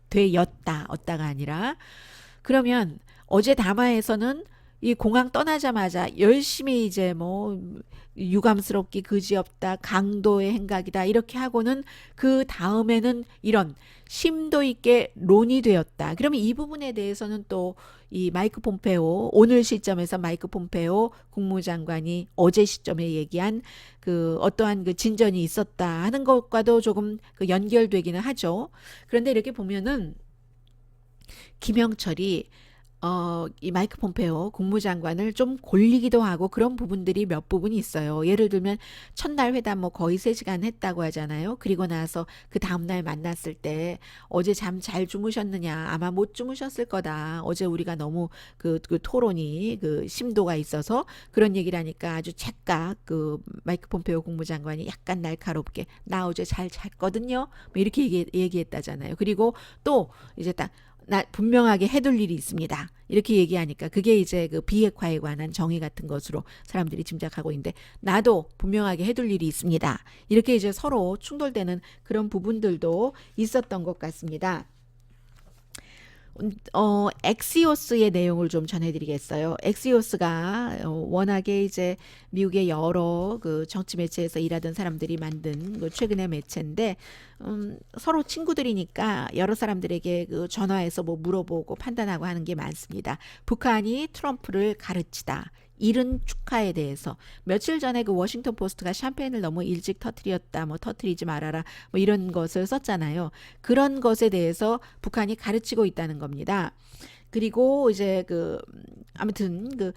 되었다. 어따가 아니라. 그러면 어제 담화에서는 이 공항 떠나자마자 열심히 이제 뭐 유감스럽기 그지없다, 강도의 행각이다 이렇게 하고는 그 다음에는 이런 심도 있게 논의되었다. 그러면 이 부분에 대해서는 또 이 마이크 폼페오 오늘 시점에서 마이크 폼페오 국무장관이 어제 시점에 얘기한 그 어떠한 그 진전이 있었다 하는 것과도 조금 그 연결되기는 하죠. 그런데 이렇게 보면은 김영철이 이 마이크 폼페오 국무장관을 좀 골리기도 하고 그런 부분들이 몇 부분이 있어요. 예를 들면 첫날 회담 뭐 거의 3시간 했다고 하잖아요. 그리고 나서 그 다음날 만났을 때 어제 잠 잘 주무셨느냐? 아마 못 주무셨을 거다. 어제 우리가 너무 그 토론이 그 심도가 있어서 그런 얘기를 하니까 아주 착각 그 마이크 폼페오 국무장관이 약간 날카롭게 나 어제 잘 잤거든요. 뭐 이렇게 얘기했다잖아요. 그리고 또 이제 딱 나 분명하게 해둘 일이 있습니다. 이렇게 얘기하니까 그게 이제 그 비핵화에 관한 정의 같은 것으로 사람들이 짐작하고 있는데 나도 분명하게 해둘 일이 있습니다. 이렇게 이제 서로 충돌되는 그런 부분들도 있었던 것 같습니다. 엑시오스의 내용을 좀 전해드리겠어요. 엑시오스가 워낙에 이제 미국의 여러 그 정치 매체에서 일하던 사람들이 만든 그 최근의 매체인데 서로 친구들이니까 여러 사람들에게 그 전화해서 뭐 물어보고 판단하고 하는 게 많습니다. 북한이 트럼프를 가르치다. 이른 축하에 대해서 며칠 전에 그 워싱턴 포스트가 샴페인을 너무 일찍 터뜨렸다 뭐 터뜨리지 말아라 뭐 이런 것을 썼잖아요. 그런 것에 대해서 북한이 가르치고 있다는 겁니다. 그리고 이제 그 아무튼 그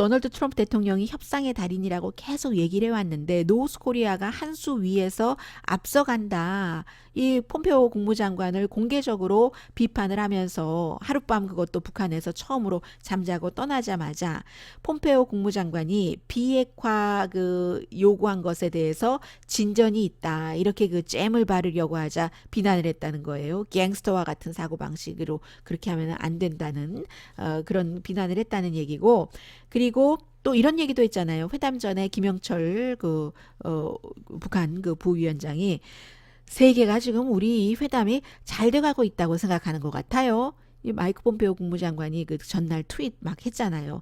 도널드 트럼프 대통령이 협상의 달인이라고 계속 얘기를 해왔는데 노스코리아가 한 수 위에서 앞서간다. 이 폼페오 국무장관을 공개적으로 비판을 하면서 하룻밤 그것도 북한에서 처음으로 잠자고 떠나자마자 폼페오 국무장관이 비핵화 그 요구한 것에 대해서 진전이 있다. 이렇게 그 잼을 바르려고 하자 비난을 했다는 거예요. 갱스터와 같은 사고방식으로 그렇게 하면 안 된다는 그런 비난을 했다는 얘기고, 그리고 또 이런 얘기도 했잖아요. 회담 전에 김영철 북한 그 부위원장이 세계가 지금 우리 이 회담이 잘 돼가고 있다고 생각하는 것 같아요. 이 마이크 폼페오 국무장관이 그 전날 트윗 막 했잖아요.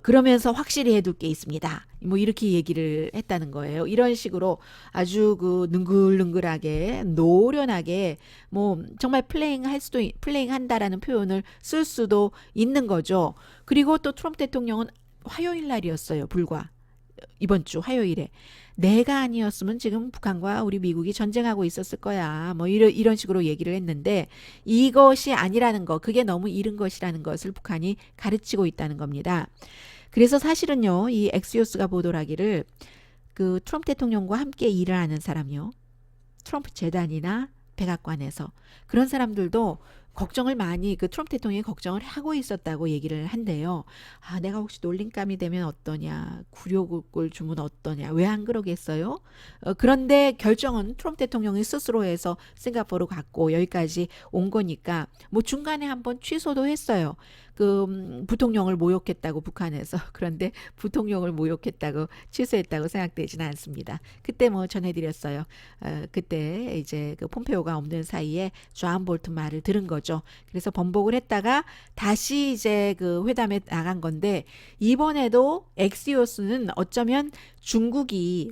그러면서 확실히 해둘 게 있습니다. 뭐 이렇게 얘기를 했다는 거예요. 이런 식으로 아주 그 능글능글하게 노련하게 뭐 정말 플레잉 한다라는 표현을 쓸 수도 있는 거죠. 그리고 또 트럼프 대통령은 화요일 날이었어요. 불과 이번 주 화요일에 내가 아니었으면 지금 북한과 우리 미국이 전쟁하고 있었을 거야. 뭐 이런 식으로 얘기를 했는데 이것이 아니라는 거, 그게 너무 이른 것이라는 것을 북한이 가르치고 있다는 겁니다. 그래서 사실은요, 이 엑시오스가 보도를 하기를 그 트럼프 대통령과 함께 일을 하는 사람이요, 트럼프 재단이나 백악관에서 그런 사람들도 걱정을 많이 그 트럼프 대통령이 걱정을 하고 있었다고 얘기를 한대요. 아, 내가 혹시 놀림감이 되면 어떠냐, 굴욕을 주면 어떠냐, 왜 안 그러겠어요? 그런데 결정은 트럼프 대통령이 스스로 해서 싱가포르 갔고 여기까지 온 거니까 뭐 중간에 한번 취소도 했어요. 그 부통령을 모욕했다고 북한에서. 그런데 부통령을 모욕했다고 취소했다고 생각되지는 않습니다. 그때 뭐 전해드렸어요. 그때 이제 그 폼페오가 없는 사이에 존 볼튼 말을 들은 거죠. 그래서 번복을 했다가 다시 이제 그 회담에 나간 건데, 이번에도 엑시오스는 어쩌면 중국이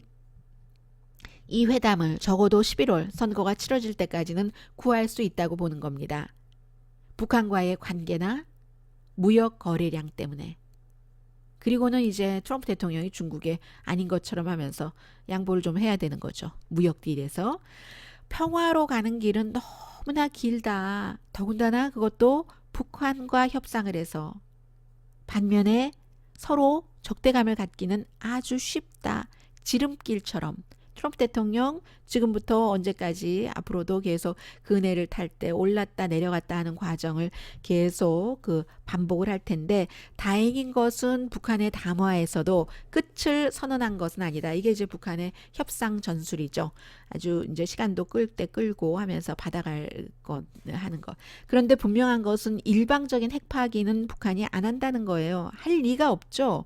이 회담을 적어도 11월 선거가 치러질 때까지는 구할 수 있다고 보는 겁니다. 북한과의 관계나 무역 거래량 때문에. 그리고는 이제 트럼프 대통령이 중국에 아닌 것처럼 하면서 양보를 좀 해야 되는 거죠. 무역 딜에서. 평화로 가는 길은 너무나 길다. 더군다나 그것도 북한과 협상을 해서. 반면에 서로 적대감을 갖기는 아주 쉽다. 지름길처럼. 트럼프 대통령 지금부터 언제까지 앞으로도 계속 그네를 탈 때 올랐다 내려갔다 하는 과정을 계속 그 반복을 할 텐데, 다행인 것은 북한의 담화에서도 끝을 선언한 것은 아니다. 이게 이제 북한의 협상 전술이죠. 아주 이제 시간도 끌 때 끌고 하면서 받아갈 것 하는 것. 그런데 분명한 것은 일방적인 핵 파기는 북한이 안 한다는 거예요. 할 리가 없죠.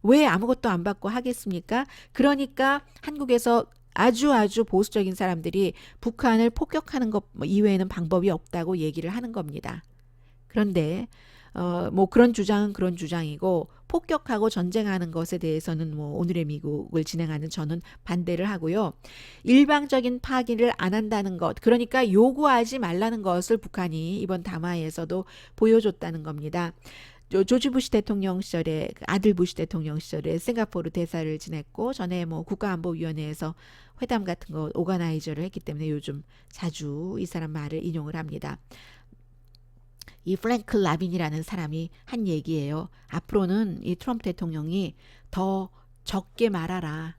왜 아무것도 안 받고 하겠습니까? 그러니까 한국에서 아주 보수적인 사람들이 북한을 폭격하는 것 이외에는 방법이 없다고 얘기를 하는 겁니다. 그런데 뭐 그런 주장은 그런 주장이고, 폭격하고 전쟁하는 것에 대해서는 뭐 오늘의 미국을 진행하는 저는 반대를 하고요. 일방적인 파기를 안 한다는 것, 그러니까 요구하지 말라는 것을 북한이 이번 담화에서도 보여줬다는 겁니다. 조지 부시 대통령 시절에, 아들 부시 대통령 시절에 싱가포르 대사를 지냈고, 전에 뭐 국가안보위원회에서 회담 같은 거 오가나이저를 했기 때문에 요즘 자주 이 사람 말을 인용을 합니다. 이 프랭클 라빈이라는 사람이 한 얘기예요. 앞으로는 이 트럼프 대통령이 더 적게 말하라.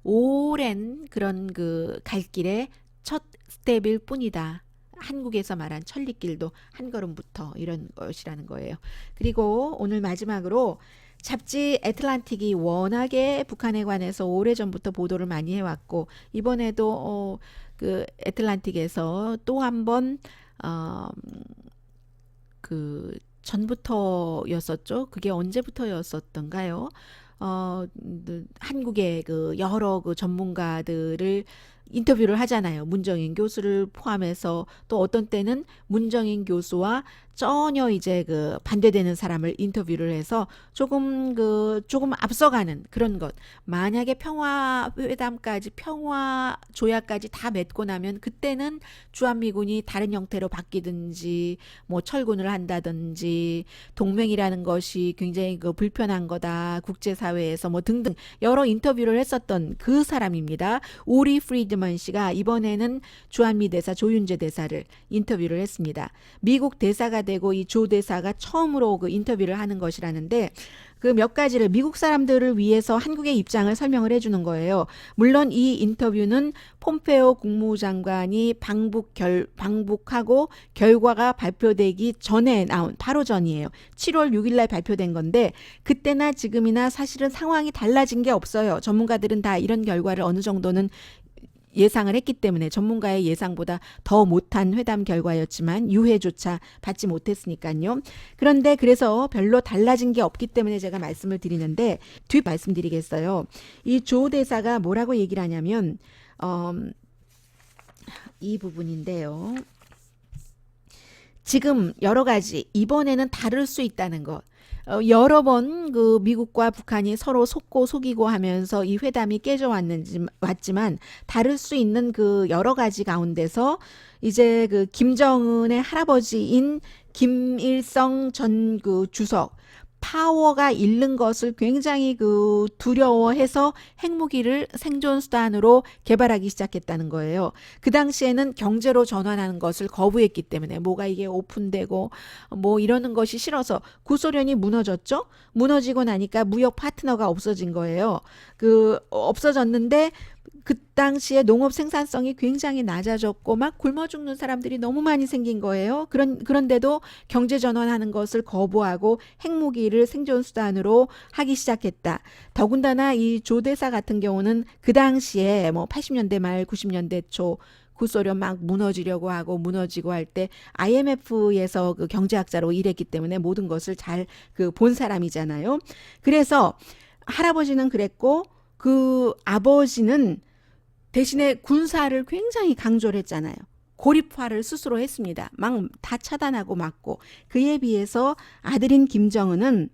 오랜 그런 그 갈 길의 첫 스텝일 뿐이다. 한국에서 말한 천리길도 한 걸음부터, 이런 것이라는 거예요. 그리고 오늘 마지막으로 잡지 애틀란틱이 워낙에 북한에 관해서 오래전부터 보도를 많이 해왔고, 이번에도 그 애틀란틱에서 또 한 번 그 전부터였었죠. 그게 언제부터였었던가요? 한국의 그 여러 그 전문가들을 인터뷰를 하잖아요. 문정인 교수를 포함해서. 또 어떤 때는 문정인 교수와 전혀 이제 그 반대되는 사람을 인터뷰를 해서 조금 앞서가는 그런 것. 만약에 평화 회담까지, 평화 조약까지 다 맺고 나면 그때는 주한미군이 다른 형태로 바뀌든지 뭐 철군을 한다든지, 동맹이라는 것이 굉장히 그 불편한 거다 국제사회에서 뭐 등등 여러 인터뷰를 했었던 그 사람입니다. 우리 프리드 프리드먼 씨가 이번에는 주한미 대사 조윤재 대사를 인터뷰를 했습니다. 미국 대사가 되고 이 조 대사가 처음으로 그 인터뷰를 하는 것이라는데 그 몇 가지를 미국 사람들을 위해서 한국의 입장을 설명을 해주는 거예요. 물론 이 인터뷰는 폼페오 국무장관이 방북하고 결과가 발표되기 전에 나온 바로 전이에요. 7월 6일 날 발표된 건데 그때나 지금이나 사실은 상황이 달라진 게 없어요. 전문가들은 다 이런 결과를 어느 정도는 예상을 했기 때문에 전문가의 예상보다 더 못한 회담 결과였지만 유해조차 받지 못했으니까요. 그런데 그래서 별로 달라진 게 없기 때문에 제가 말씀을 드리는데 뒤 말씀드리겠어요. 이 조 대사가 뭐라고 얘기를 하냐면 이 부분인데요. 지금 여러 가지 이번에는 다를 수 있다는 것. 여러 번 그 미국과 북한이 서로 속고 속이고 하면서 이 회담이 왔지만 다를 수 있는 그 여러 가지 가운데서 이제 그 김정은의 할아버지인 김일성 전 그 주석 파워가 잃는 것을 굉장히 그 두려워해서 핵무기를 생존 수단으로 개발하기 시작했다는 거예요. 그 당시에는 경제로 전환하는 것을 거부했기 때문에 뭐가 이게 오픈되고 뭐 이러는 것이 싫어서 구소련이 무너졌죠. 무너지고 나니까 무역 파트너가 없어진 거예요. 그 없어졌는데 그 당시에 농업 생산성이 굉장히 낮아졌고 막 굶어 죽는 사람들이 너무 많이 생긴 거예요. 그런데도 경제 전환하는 것을 거부하고 핵무기를 생존 수단으로 하기 시작했다. 더군다나 이 조 대사 같은 경우는 그 당시에 뭐 80년대 말 90년대 초 구소련 막 무너지려고 하고 무너지고 할 때 IMF에서 그 경제학자로 일했기 때문에 모든 것을 잘 그 본 사람이잖아요. 그래서 할아버지는 그랬고 그 아버지는 대신에 군사를 굉장히 강조를 했잖아요. 고립화를 스스로 했습니다. 막 다 차단하고 막고. 그에 비해서 아들인 김정은은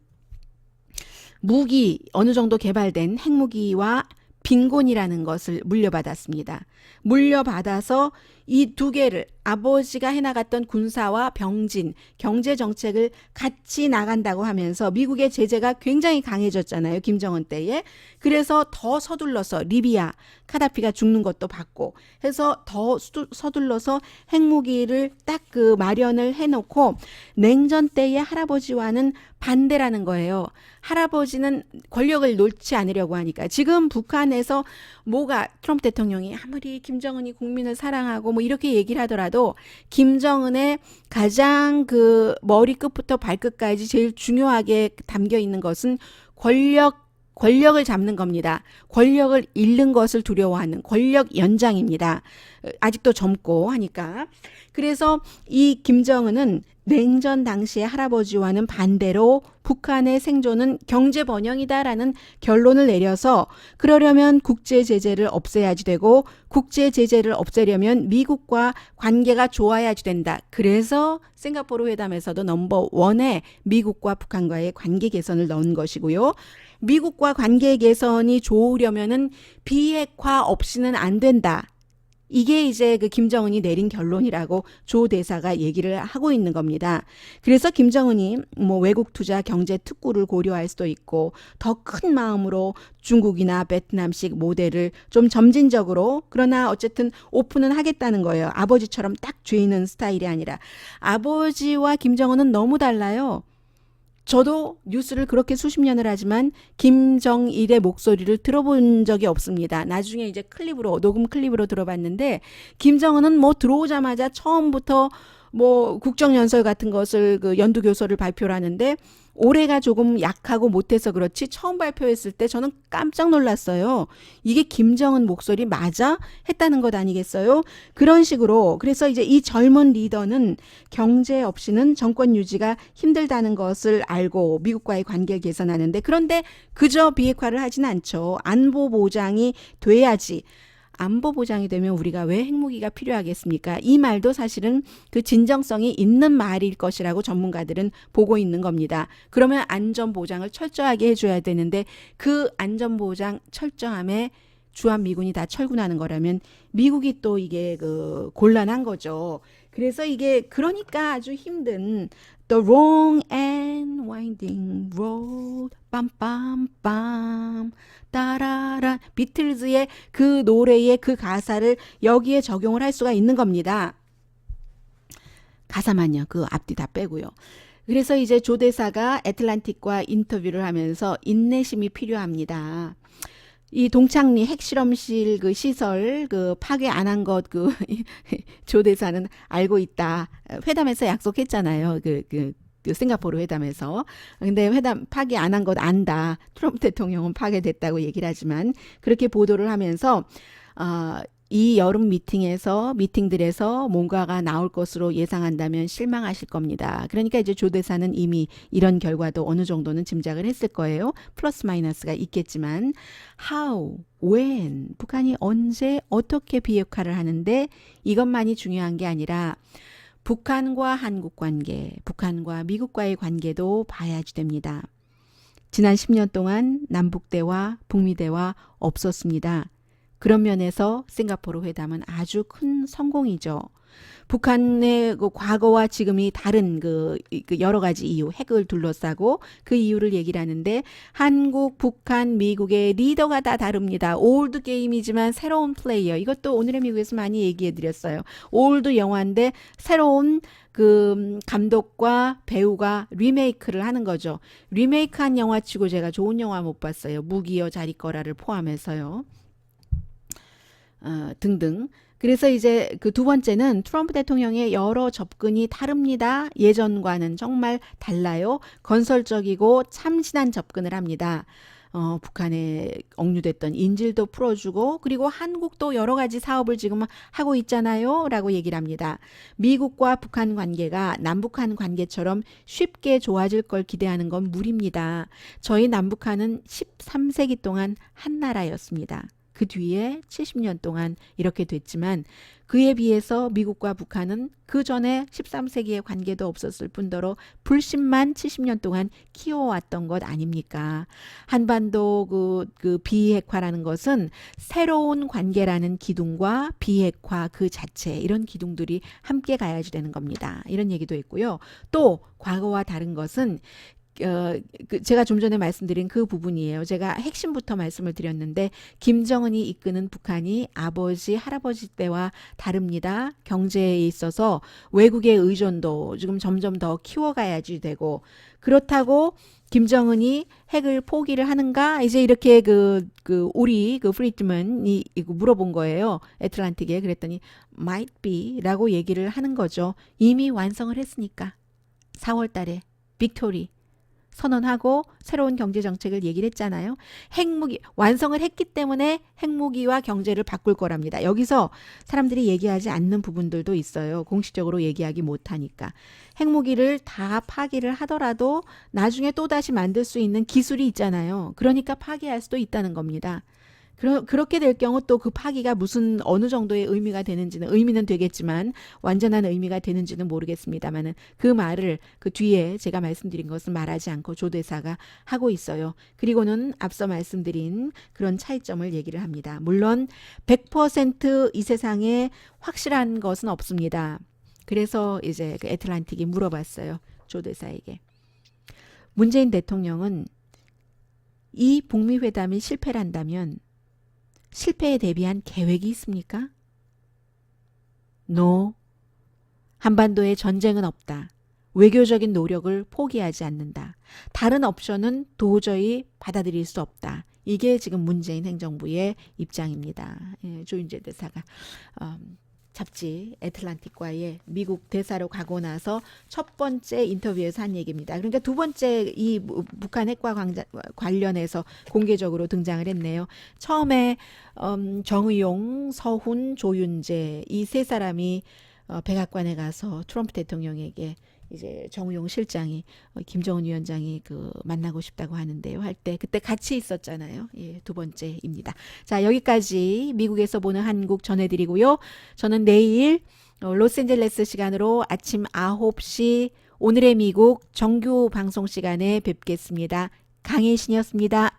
무기 어느 정도 개발된 핵무기와 빈곤이라는 것을 물려받았습니다. 물려받아서 이 두 개를 아버지가 해나갔던 군사와 병진, 경제 정책을 같이 나간다고 하면서 미국의 제재가 굉장히 강해졌잖아요. 김정은 때에. 그래서 더 서둘러서 리비아, 카다피가 죽는 것도 받고 해서 더 서둘러서 핵무기를 딱 그 마련을 해놓고 냉전 때의 할아버지와는 반대라는 거예요. 할아버지는 권력을 놓지 않으려고 하니까 지금 북한에서 뭐가 트럼프 대통령이 아무리 김정은이 국민을 사랑하고 뭐 이렇게 얘기를 하더라도 김정은의 가장 그 머리끝부터 발끝까지 제일 중요하게 담겨 있는 것은 권력을 잡는 겁니다. 권력을 잃는 것을 두려워하는 권력 연장입니다. 아직도 젊고 하니까. 그래서 이 김정은은 냉전 당시의 할아버지와는 반대로 북한의 생존은 경제 번영이다라는 결론을 내려서 그러려면 국제 제재를 없애야지 되고 국제 제재를 없애려면 미국과 관계가 좋아야지 된다. 그래서 싱가포르 회담에서도 넘버 원에 미국과 북한과의 관계 개선을 넣은 것이고요. 미국과 관계 개선이 좋으려면은 비핵화 없이는 안 된다. 이게 이제 그 김정은이 내린 결론이라고 조 대사가 얘기를 하고 있는 겁니다. 그래서 김정은이 뭐 외국 투자 경제 특구를 고려할 수도 있고 더 큰 마음으로 중국이나 베트남식 모델을 좀 점진적으로 그러나 어쨌든 오픈은 하겠다는 거예요. 아버지처럼 딱 죄있는 스타일이 아니라. 아버지와 김정은은 너무 달라요. 저도 뉴스를 그렇게 수십 년을 하지만 김정일의 목소리를 들어본 적이 없습니다. 나중에 이제 녹음 클립으로 들어봤는데 김정은은 뭐 들어오자마자 처음부터 뭐 국정연설 같은 것을 그 연두교서를 발표를 하는데 올해가 조금 약하고 못해서 그렇지 처음 발표했을 때 저는 깜짝 놀랐어요. 이게 김정은 목소리 맞아? 했다는 것 아니겠어요? 그런 식으로 그래서 이제 이 젊은 리더는 경제 없이는 정권 유지가 힘들다는 것을 알고 미국과의 관계 개선하는데 그런데 그저 비핵화를 하진 않죠. 안보 보장이 돼야지. 안보 보장이 되면 우리가 왜 핵무기가 필요하겠습니까? 이 말도 사실은 그 진정성이 있는 말일 것이라고 전문가들은 보고 있는 겁니다. 그러면 안전 보장을 철저하게 해줘야 되는데 그 안전 보장 철저함에 주한미군이 다 철군하는 거라면 미국이 또 이게 그 곤란한 거죠. 그래서 이게 그러니까 아주 힘든 The wrong and winding road 빰빰빰 따라란 비틀즈의 그 노래의 그 가사를 여기에 적용을 할 수가 있는 겁니다. 가사만요. 그 앞뒤 다 빼고요. 그래서 이제 조 대사가 애틀란틱과 인터뷰를 하면서 인내심이 필요합니다. 이 동창리 핵실험실 그 시설 그 파괴 안 한 것 그 조 대사는 알고 있다. 회담에서 약속했잖아요. 그 싱가포르 회담에서. 근데 회담 파괴 안 한 것 안다. 트럼프 대통령은 파괴됐다고 얘기를 하지만 그렇게 보도를 하면서 이 여름 미팅들에서 뭔가가 나올 것으로 예상한다면 실망하실 겁니다. 그러니까 이제 조 대사는 이미 이런 결과도 어느 정도는 짐작을 했을 거예요. 플러스 마이너스가 있겠지만 how, when, 북한이 언제 어떻게 비핵화를 하는데 이것만이 중요한 게 아니라 북한과 한국 관계, 북한과 미국과의 관계도 봐야지 됩니다. 지난 10년 동안 남북대화, 북미대화 없었습니다. 그런 면에서 싱가포르 회담은 아주 큰 성공이죠. 북한의 그 과거와 지금이 다른 그 여러 가지 이유, 핵을 둘러싸고 그 이유를 얘기를 하는데 한국, 북한, 미국의 리더가 다 다릅니다. 올드 게임이지만 새로운 플레이어. 이것도 오늘의 미국에서 많이 얘기해 드렸어요. 올드 영화인데 새로운 그 감독과 배우가 리메이크를 하는 거죠. 리메이크한 영화치고 제가 좋은 영화 못 봤어요. 무기여 자리거라를 포함해서요. 등등. 그래서 이제 그 두 번째는 트럼프 대통령의 여러 접근이 다릅니다. 예전과는 정말 달라요. 건설적이고 참신한 접근을 합니다. 북한에 억류됐던 인질도 풀어주고 그리고 한국도 여러 가지 사업을 지금 하고 있잖아요 라고 얘기를 합니다. 미국과 북한 관계가 남북한 관계처럼 쉽게 좋아질 걸 기대하는 건 무리입니다. 저희 남북한은 13세기 동안 한 나라였습니다. 그 뒤에 70년 동안 이렇게 됐지만 그에 비해서 미국과 북한은 그 전에 13세기의 관계도 없었을 뿐더러 불신만 70년 동안 키워왔던 것 아닙니까? 한반도 그 비핵화라는 것은 새로운 관계라는 기둥과 비핵화 그 자체 이런 기둥들이 함께 가야지 되는 겁니다. 이런 얘기도 했고요. 또 과거와 다른 것은 제가 좀 전에 말씀드린 그 부분이에요. 제가 핵심부터 말씀을 드렸는데 김정은이 이끄는 북한이 아버지, 할아버지 때와 다릅니다. 경제에 있어서 외국의 의존도 지금 점점 더 키워가야지 되고 그렇다고 김정은이 핵을 포기를 하는가? 이제 이렇게 우리 프리드먼이 물어본 거예요. 애틀란틱에. 그랬더니 might be 라고 얘기를 하는 거죠. 이미 완성을 했으니까. 4월 달에 빅토리 선언하고 새로운 경제 정책을 얘기를 했잖아요. 핵무기 완성을 했기 때문에 핵무기와 경제를 바꿀 거랍니다. 여기서 사람들이 얘기하지 않는 부분들도 있어요. 공식적으로 얘기하기 못하니까. 핵무기를 다 파기를 하더라도 나중에 또다시 만들 수 있는 기술이 있잖아요. 그러니까 파기할 수도 있다는 겁니다. 그렇게 될 경우 또 그 파기가 무슨 어느 정도의 의미가 되는지는 의미는 되겠지만 완전한 의미가 되는지는 모르겠습니다만은 그 말을 그 뒤에 제가 말씀드린 것은 말하지 않고 조 대사가 하고 있어요. 그리고는 앞서 말씀드린 그런 차이점을 얘기를 합니다. 물론 100% 이 세상에 확실한 것은 없습니다. 그래서 이제 그 애틀란틱이 물어봤어요. 조 대사에게. 문재인 대통령은 이 북미 회담이 실패를 한다면 실패에 대비한 계획이 있습니까? No. 한반도에 전쟁은 없다. 외교적인 노력을 포기하지 않는다. 다른 옵션은 도저히 받아들일 수 없다. 이게 지금 문재인 행정부의 입장입니다. 예, 조윤재 대사가 잡지 애틀란틱과의 미국 대사로 가고 나서 첫 번째 인터뷰에서 한 얘기입니다. 그러니까 두 번째 이 북한 핵과 관련해서 공개적으로 등장을 했네요. 처음에 정의용, 서훈, 조윤재 이 세 사람이 백악관에 가서 트럼프 대통령에게 이제 정우용 실장이 김정은 위원장이 만나고 싶다고 하는데요. 할 때 그때 같이 있었잖아요. 예, 두 번째입니다. 자, 여기까지 미국에서 보는 한국 전해드리고요. 저는 내일 로스앤젤레스 시간으로 아침 9시 오늘의 미국 정규 방송 시간에 뵙겠습니다. 강혜신이었습니다.